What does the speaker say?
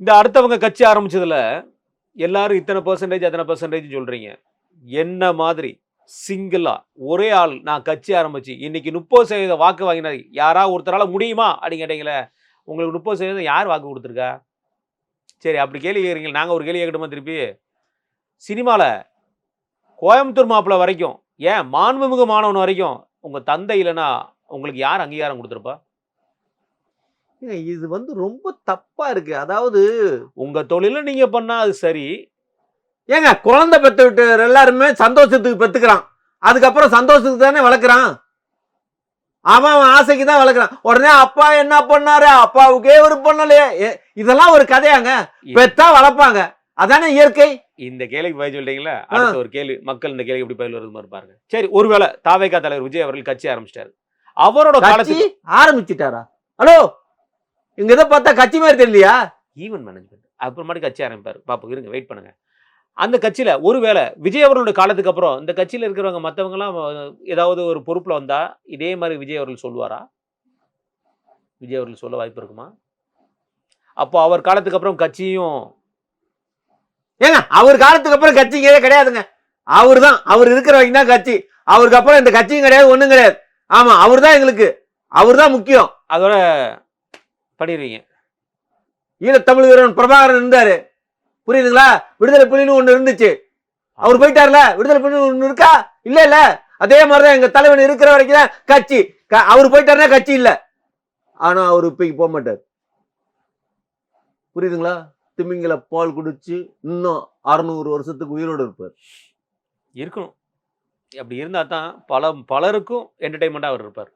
இந்த அடுத்தவங்க கட்சி ஆரம்பிச்சதுல எல்லாரும் இத்தனை பெர்சன்டேஜ் அத்தனை பெர்சன்டேஜ் சொல்றீங்க. என்ன மாதிரி சிங்கிளா ஒரே ஆள் நான் கட்சி ஆரம்பிச்சு இன்னைக்கு 30% வாக்கு வாங்கினது யாரா ஒருத்தரால முடியுமா அப்படின்னு கேட்டீங்களே, உங்களுக்கு 30% யார் வாக்கு கொடுத்துருக்கா? சரி அப்படி கேள்வி கேட்குறீங்க. நாங்க ஒரு கேள்வி கேட்கட்டுமா திருப்பி? சினிமால கோயம்புத்தூர் மாப்பிள்ளை வரைக்கும், ஏன் மாண்புமிகு மாணவன் வரைக்கும் உங்க தந்தை இல்லைன்னா உங்களுக்கு யார் அங்கீகாரம் கொடுத்துருப்பா? இது ரொம்ப தப்பா இருக்கு. அதாவது உங்க தொழில நீங்க பண்ணா அது சரி. ஏங்க குழந்தை பெத்து விட்டு எல்லாருமே சந்தோஷத்துக்கு பெத்துக்கிறான். அதுக்கப்புறம் சந்தோஷத்துக்கு தானே வளர்க்குறான். அவன் ஆசைக்கு தான் வளர்க்குறான். உடனே அப்பா என்ன பண்ணாரு, அப்பாவுக்கே ஒரு பண்ணலையே, இதெல்லாம் ஒரு கதையாங்க? பெத்தா வளர்ப்பாங்க, அதானே இயற்கை. இந்த கேள்விக்கு பதில் சொல்லிட்டீங்களா? அடுத்த ஒரு கேள்வி, மக்கள் இந்த கேள்வி எப்படி பதில் வருது மாதிரி பாருங்க. சரி, ஒருவேளை தாவேகா தலைவர் விஜய் அவர்கள் கட்சி ஆரம்பிச்சிட்டாரு, அவரோட காலத்துக்கு ஆரம்பிச்சிட்டாரா? ஹலோ, இங்க இதை பார்த்தா கட்சி மாதிரி தெரியலையா? ஈவென்ட் மேனேஜ்மெண்ட் அப்புறமாட்டி கட்சி ஆரம்பிப்பாரு. பாப்போம், இருங்க, வெயிட் பண்ணுங்க. அந்த கட்சியில ஒருவேளை விஜய் அவர்களுடைய காலத்துக்கு அப்புறம் இந்த கட்சியில இருக்கிறவங்க மற்றவங்க எல்லாம் ஏதாவது ஒரு பொறுப்புல வந்தா இதே மாதிரி விஜய் அவர்கள் சொல்லுவாரா? விஜய் அவர்கள் சொல்ல வாய்ப்பு இருக்குமா? அப்போ அவர் காலத்துக்கு அப்புறம் கட்சியும் ஏங்க அவர் காலத்துக்கு அப்புறம் கட்சிங்கிறதே கிடையாதுங்க. அவர் தான், அவர் இருக்கிற வரைக்கும் தான் கட்சி. அவருக்கு அப்புறம் இந்த கட்சியும் கிடையாது, ஒண்ணும் கிடையாது. ஆமா, அவர் தான் எங்களுக்கு, அவர் தான் முக்கியம். அதோட பண்ணிடுவீங்க. ஈழத்தமிழ் வீரன் பிரபாகரன் இருந்தாரு, புரியுதுங்களா? விடுதலை புலின்னு ஒண்ணு இருந்துச்சு, அவர் போயிட்டார்ல. விடுதலை புலி ஒண்ணு இருக்கா? இல்ல இல்ல. அதே மாதிரிதான் எங்க தலைவன் இருக்கிற வரைக்கும் தான் கட்சி. அவர் போயிட்டாருன்னா கட்சி இல்ல. ஆனா அவர் இப்ப போக மாட்டார், புரியுதுங்களா? திமிங்கல பால் குடிச்சு இன்னும் 600 வருஷத்துக்கு உயிரோடு இருப்பார். இருக்கணும். அப்படி இருந்தா தான் பலருக்கும் என்டர்டைன்மெண்டா அவர் இருப்பார்.